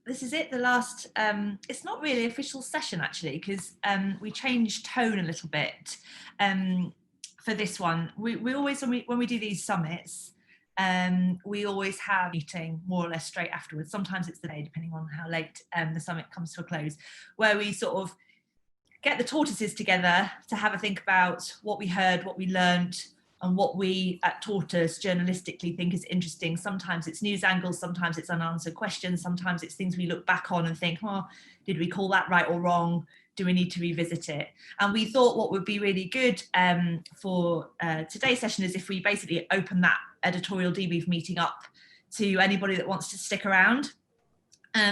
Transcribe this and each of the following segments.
this is it, the last, it's not really an official session actually, because we changed tone a little bit for this one. We always, when we do these summits, we always have a meeting more or less straight afterwards. Sometimes it's the day, depending on how late the summit comes to a close, where we sort of get the tortoises together to have a think about what we heard, what we learned, and what we at Tortoise journalistically think is interesting. Sometimes it's news angles, sometimes it's unanswered questions, sometimes it's things we look back on and think, oh, did we call that right or wrong? Do we need to revisit it? And we thought what would be really good for today's session is if we basically open that editorial debrief meeting up to anybody that wants to stick around.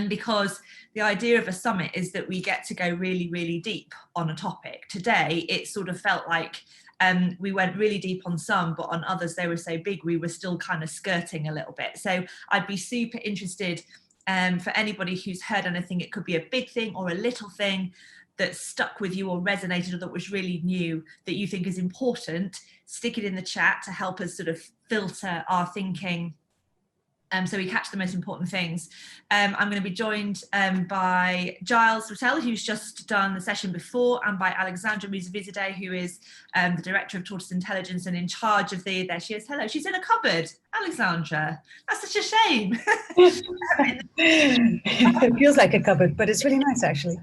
Because the idea of a summit is that we get to go really, really deep on a topic. Today, it sort of felt like we went really deep on some, but on others, they were so big, we were still kind of skirting a little bit. So I'd be super interested for anybody who's heard anything. It could be a big thing or a little thing that stuck with you or resonated or that was really new that you think is important. Stick it in the chat to help us sort of filter our thinking so we catch the most important things. I'm going to be joined by Giles Rattel, who's just done the session before, and by Alexandra Musavizadeh, who is the Director of Tortoise Intelligence and in charge of there she is, hello, she's in a cupboard, Alexandra, that's such a shame. It feels like a cupboard, but it's really nice actually.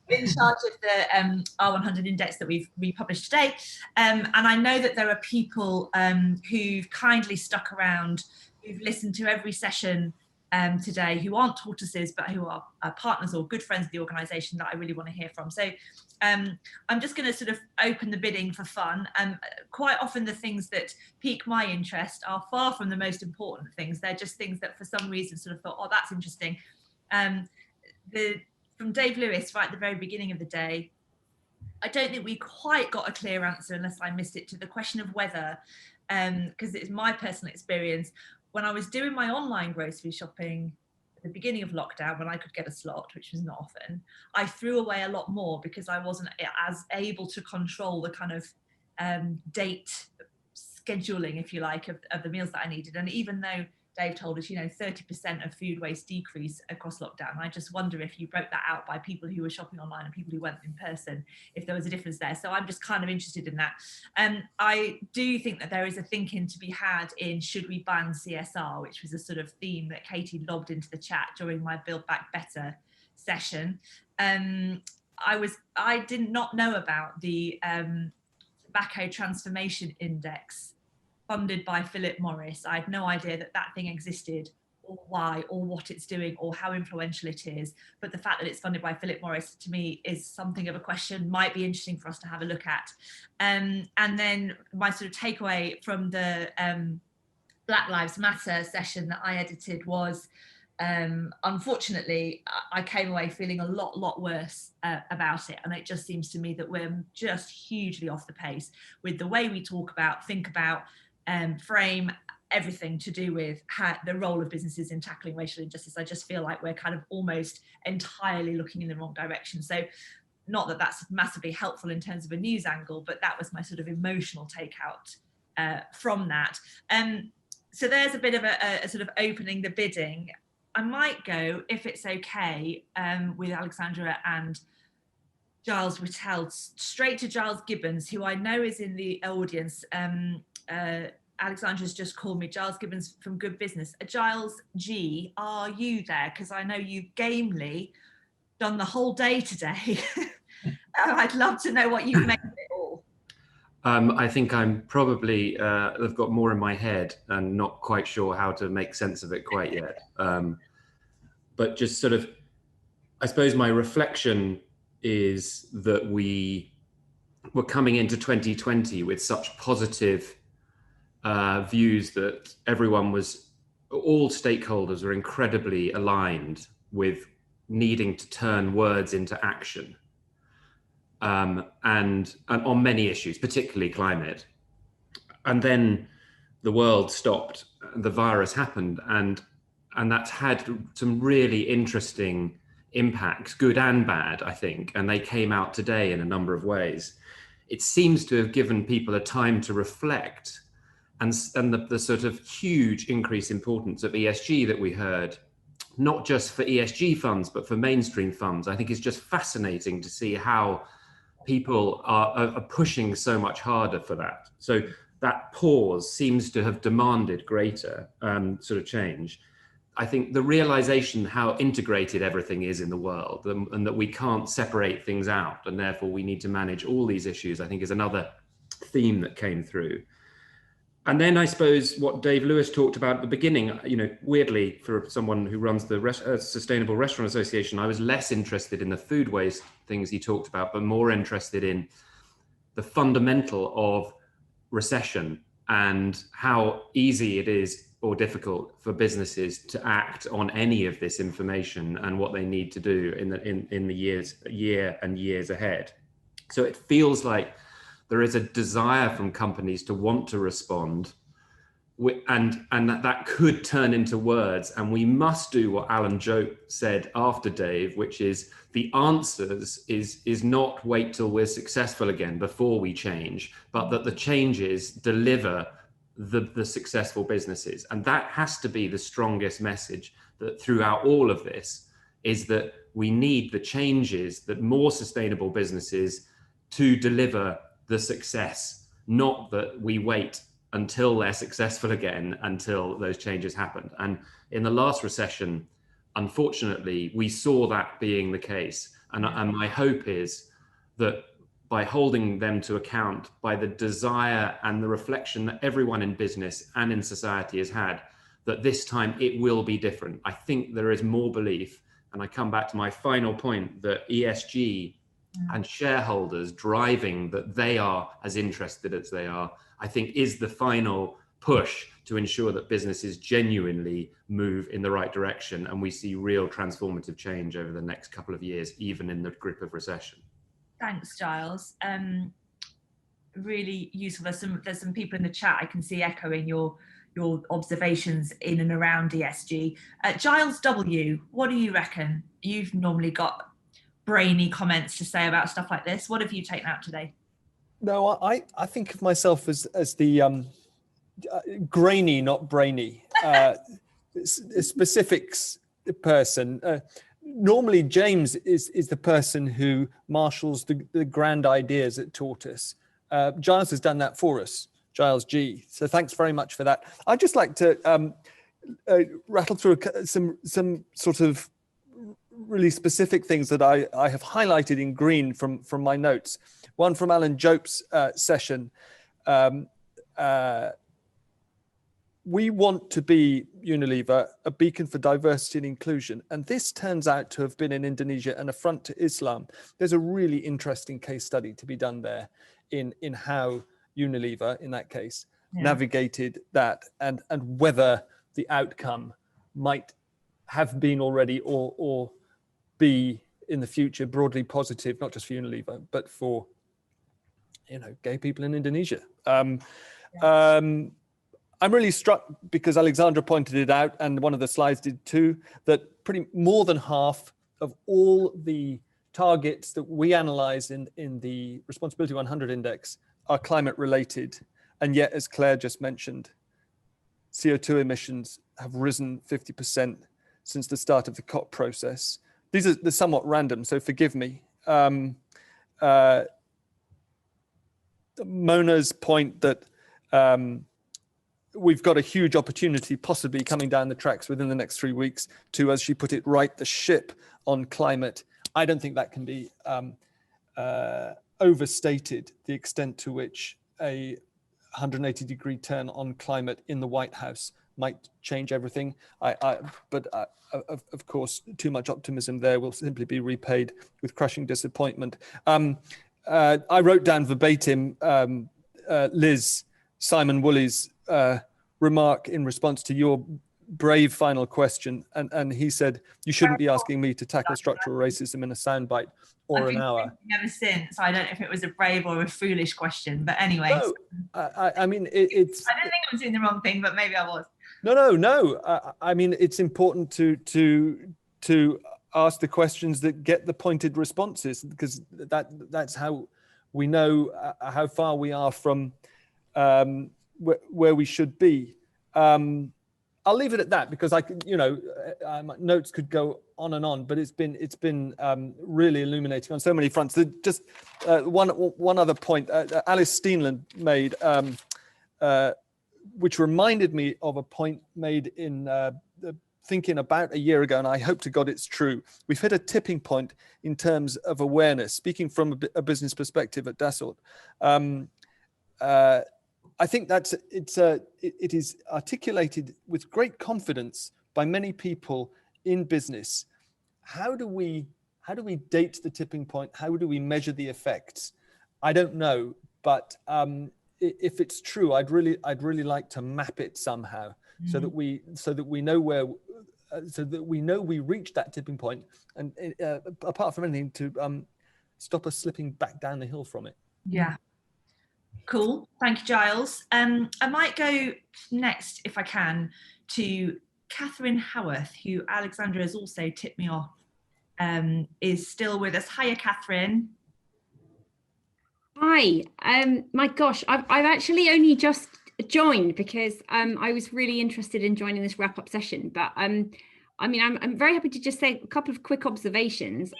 In charge of the R100 index that we've republished today. And I know that there are people who've kindly stuck around, who've listened to every session today, who aren't tortoises, but who are partners or good friends of the organisation that I really want to hear from. So I'm just going to sort of open the bidding for fun. Quite often the things that pique my interest are far from the most important things. They're just things that for some reason sort of thought, oh, that's interesting. From Dave Lewis, right at the very beginning of the day, I don't think we quite got a clear answer, unless I missed it, to the question of whether, because it's my personal experience, when I was doing my online grocery shopping at the beginning of lockdown, when I could get a slot, which was not often, I threw away a lot more because I wasn't as able to control the kind of date scheduling, if you like, of the meals that I needed. And even though Dave told us, 30% of food waste decrease across lockdown, I just wonder if you broke that out by people who were shopping online and people who went in person, if there was a difference there. So I'm just kind of interested in that. I do think that there is a thinking to be had in should we ban CSR, which was a sort of theme that Katie lobbed into the chat during my Build Back Better session. I did not know about the Tobacco Transformation Index funded by Philip Morris. I had no idea that that thing existed, or why, or what it's doing, or how influential it is. But the fact that it's funded by Philip Morris, to me, is something of a question, might be interesting for us to have a look at. And then my sort of takeaway from the Black Lives Matter session that I edited was, unfortunately, I came away feeling a lot worse about it. And it just seems to me that we're just hugely off the pace with the way we talk about, think about, frame everything to do with the role of businesses in tackling racial injustice. I just feel like we're kind of almost entirely looking in the wrong direction. So not that that's massively helpful in terms of a news angle, but that was my sort of emotional takeout from that. So there's a bit of a sort of opening the bidding. I might go, if it's okay, with Alexandra and Giles Rattel, straight to Giles Gibbons, who I know is in the audience. Alexandra's just called me, Giles Gibbons from Good Business. Giles G, are you there? Because I know you've gamely done the whole day today. I'd love to know what you've made of it all. I think I'm probably, I've got more in my head and not quite sure how to make sense of it quite yet. But just sort of, I suppose my reflection is that we were coming into 2020 with such positive views that all stakeholders were incredibly aligned with needing to turn words into action. And on many issues, particularly climate. And then the world stopped, the virus happened, and that's had some really interesting impacts, good and bad, I think, and they came out today in a number of ways. It seems to have given people a time to reflect, and the sort of huge increased importance of ESG that we heard not just for ESG funds, but for mainstream funds. I think it's just fascinating to see how people are pushing so much harder for that. So that pause seems to have demanded greater sort of change. I think the realization how integrated everything is in the world, and that we can't separate things out, and therefore we need to manage all these issues, I think is another theme that came through. And then I suppose what Dave Lewis talked about at the beginning, weirdly, for someone who runs the Sustainable Restaurant Association, I was less interested in the food waste things he talked about, but more interested in the fundamental of recession and how easy it is or difficult for businesses to act on any of this information and what they need to do in the year and years ahead. So it feels like there is a desire from companies to want to respond, and that could turn into words. And we must do what Alan Jope said after Dave, which is the answers is not wait till we're successful again before we change, but that the changes deliver the successful businesses. And that has to be the strongest message that throughout all of this, is that we need the changes, that more sustainable businesses to deliver the success, not that we wait until they're successful again, until those changes happen. And in the last recession, unfortunately, we saw that being the case. And my hope is that by holding them to account, by the desire and the reflection that everyone in business and in society has had, that this time it will be different. I think there is more belief, and I come back to my final point, that ESG and shareholders driving that they are as interested as they are, I think is the final push to ensure that businesses genuinely move in the right direction and we see real transformative change over the next couple of years, even in the grip of recession. Thanks, Giles. Really useful. There's some people in the chat I can see echoing your observations in and around ESG. Giles W, what do you reckon? You've normally got brainy comments to say about stuff like this. What have you taken out today? No, I think of myself as the grainy, not brainy, specifics person. Normally, James is the person who marshals the grand ideas at Tortoise. Giles has done that for us, Giles G. So thanks very much for that. I'd just like to rattle through some sort of really specific things that I have highlighted in green from my notes. One from Alan Jope's session. We want to be, Unilever, a beacon for diversity and inclusion. And this turns out to have been in Indonesia an affront to Islam. There's a really interesting case study to be done there in how Unilever, in that case, navigated that and whether the outcome might have been already or be in the future broadly positive, not just for Unilever, but for gay people in Indonesia. I'm really struck because Alexandra pointed it out, and one of the slides did too, that pretty more than half of all the targets that we analyze in the Responsibility 100 Index are climate related. And yet, as Claire just mentioned, CO2 emissions have risen 50% since the start of the COP process. They're somewhat random, so forgive me. Mona's point that we've got a huge opportunity possibly coming down the tracks within the next 3 weeks to, as she put it, right the ship on climate. I don't think that can be overstated, the extent to which a 180-degree turn on climate in the White House might change everything. But of course, too much optimism there will simply be repaid with crushing disappointment. I wrote down verbatim Liz Simon Woolley's remark in response to your brave final question, and he said, you shouldn't be asking me to tackle structural racism in a soundbite or an hour. Ever since, I don't know if it was a brave or a foolish question, but anyway. No, I mean, it's... I don't think I was doing the wrong thing, but maybe I was. No. I mean, it's important to ask the questions that get the pointed responses, because that's how we know how far we are from where we should be. I'll leave it at that, because I could, notes could go on and on, but it's been really illuminating on so many fronts. Just one other point Alice Steenland made, which reminded me of a point made in thinking about a year ago, and I hope to God it's true. We've hit a tipping point in terms of awareness. Speaking from a business perspective at Dassault, I think it is articulated with great confidence by many people in business. How do we date the tipping point? How do we measure the effects? I don't know, but if it's true, I'd really like to map it somehow, so that we know where, so that we know we reached that tipping point, and apart from anything, to stop us slipping back down the hill from it. Yeah. Cool. Thank you, Giles. I might go next, if I can, to Catherine Howarth, who Alexandra has also tipped me off, is still with us. Hiya, Catherine. Hi. My gosh, I've actually only just joined because I was really interested in joining this wrap-up session. But I'm very happy to just say a couple of quick observations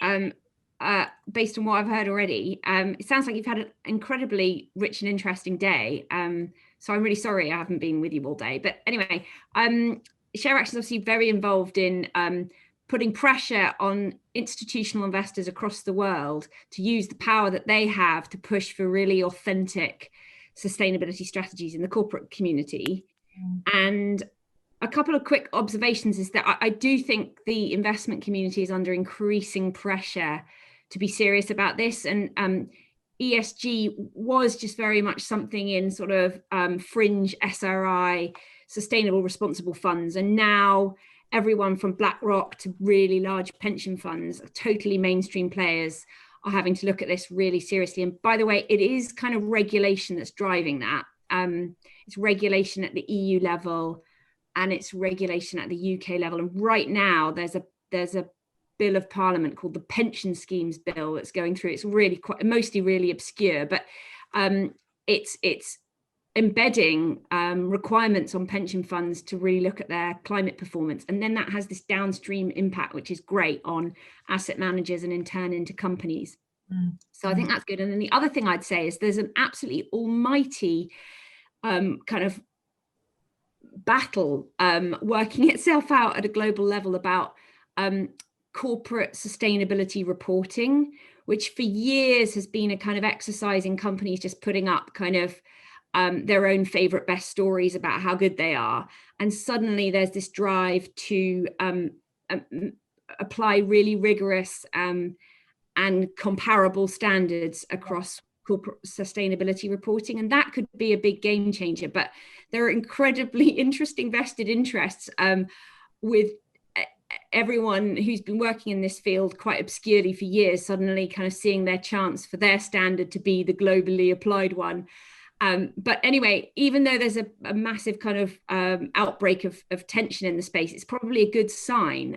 based on what I've heard already. It sounds like you've had an incredibly rich and interesting day. So I'm really sorry I haven't been with you all day. But anyway, ShareAction is obviously very involved in putting pressure on institutional investors across the world to use the power that they have to push for really authentic sustainability strategies in the corporate community. And a couple of quick observations is that I do think the investment community is under increasing pressure to be serious about this. And ESG was just very much something in sort of fringe SRI, sustainable responsible funds. And now everyone from BlackRock to really large pension funds, totally mainstream players, are having to look at this really seriously. And by the way, it is kind of regulation that's driving that. It's regulation at the EU level, and it's regulation at the UK level. And right now there's a bill of parliament called the Pension Schemes Bill that's going through. It's really mostly really obscure, but it's embedding requirements on pension funds to really look at their climate performance. And then that has this downstream impact, which is great on asset managers and in turn into companies. So I think that's good. And then the other thing I'd say is there's an absolutely almighty kind of battle working itself out at a global level about corporate sustainability reporting, which for years has been a kind of exercise in companies just putting up kind of their own favorite best stories about how good they are. And suddenly there's this drive to apply really rigorous and comparable standards across corporate sustainability reporting. And that could be a big game changer. But there are incredibly interesting vested interests with everyone who's been working in this field quite obscurely for years, suddenly kind of seeing their chance for their standard to be the globally applied one. But anyway, even though there's a massive kind of outbreak of tension in the space, it's probably a good sign.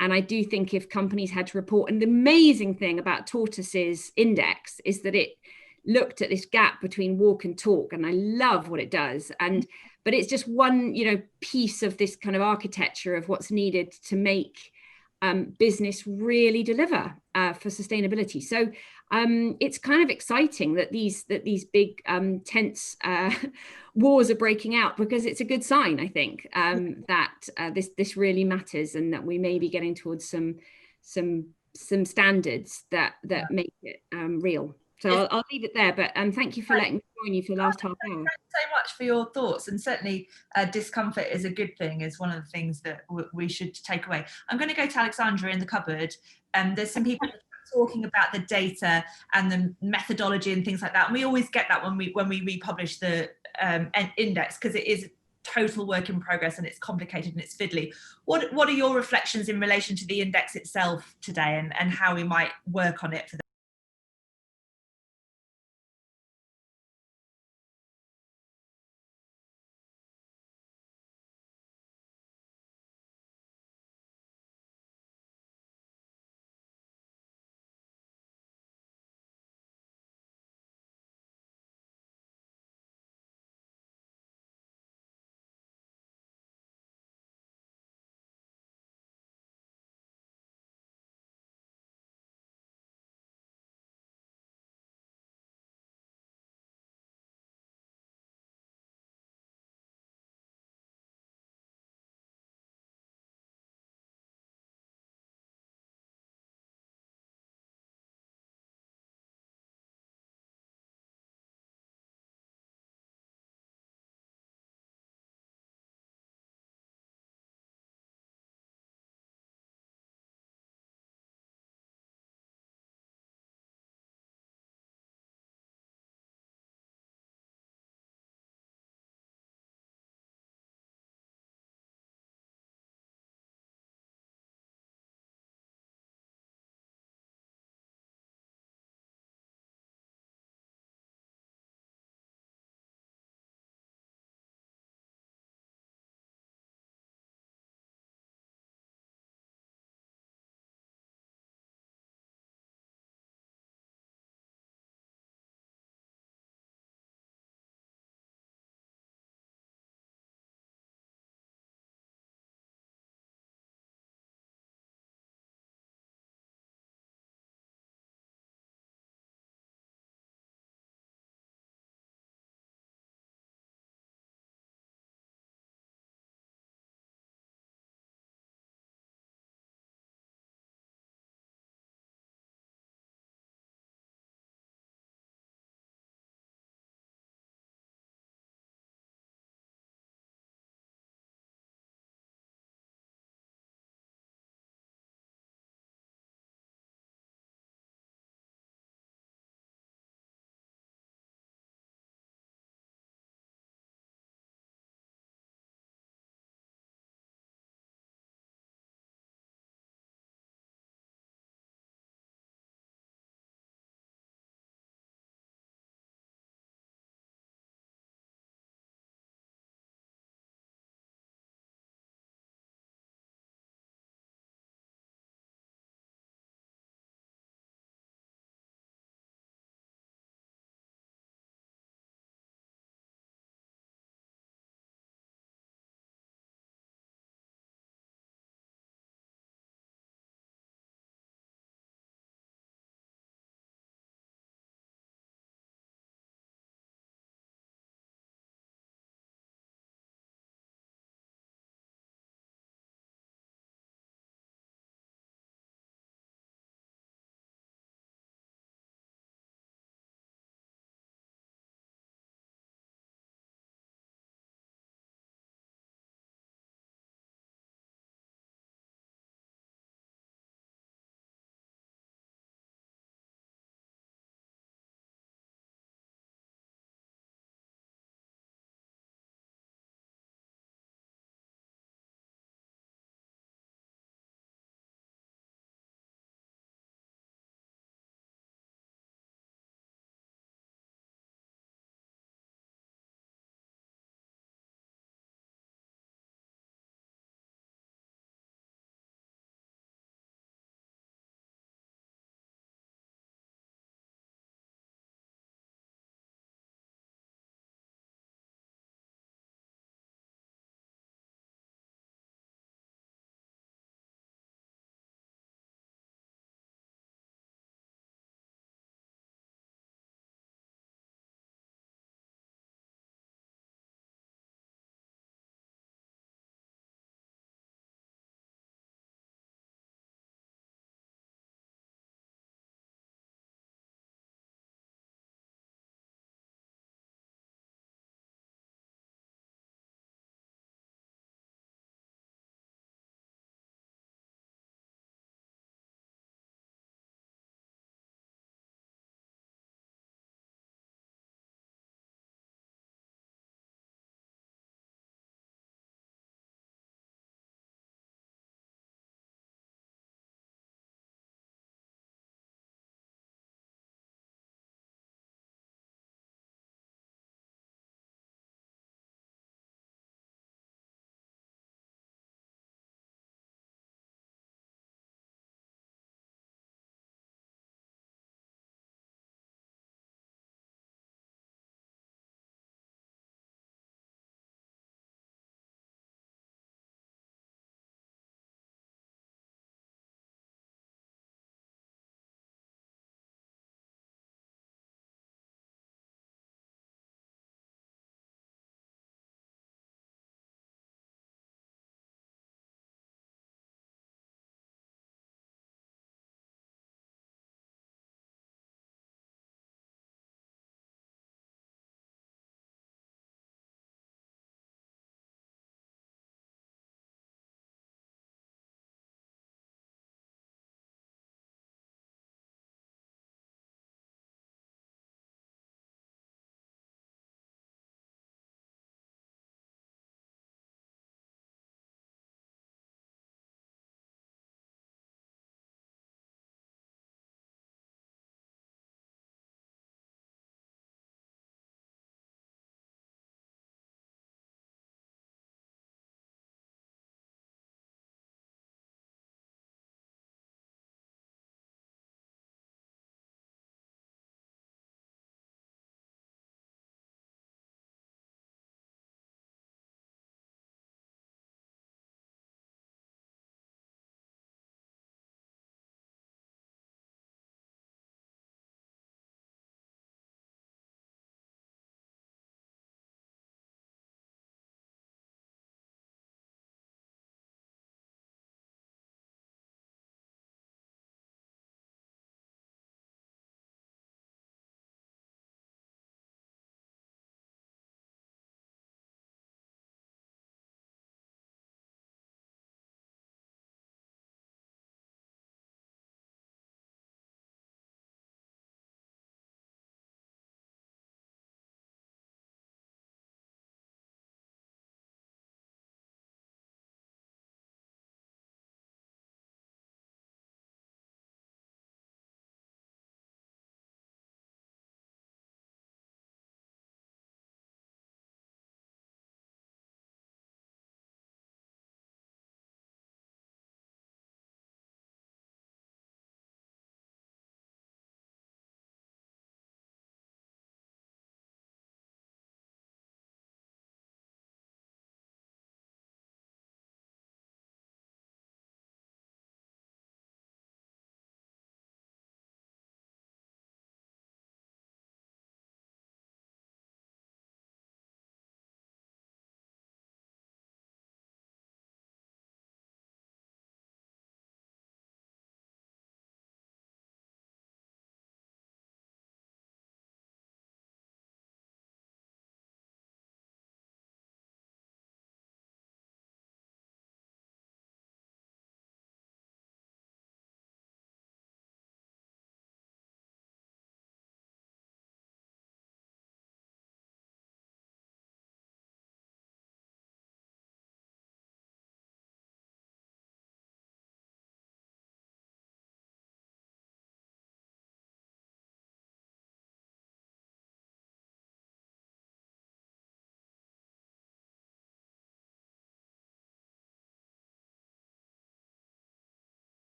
And I do think if companies had to report, and the amazing thing about Tortoise's index is that it looked at this gap between walk and talk, and I love what it does. But it's just one, piece of this kind of architecture of what's needed to make business really deliver for sustainability. So it's kind of exciting that these big tense wars are breaking out, because it's a good sign, I think, that this really matters, and that we may be getting towards some standards that make it real. So I'll leave it there, but thank you for letting me join you for the last half hour. Thanks so much for your thoughts, and certainly discomfort is a good thing, is one of the things that we should take away. I'm going to go to Alexandra in the cupboard, and there's some people talking about the data and the methodology and things like that, and we always get that when we republish the index, because it is total work in progress and it's complicated and it's fiddly. What are your reflections in relation to the index itself today, and how we might work on it for the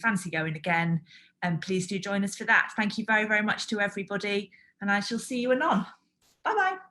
fancy going again, please do join us for that. Thank you very, very much to everybody, and I shall see you anon. Bye bye.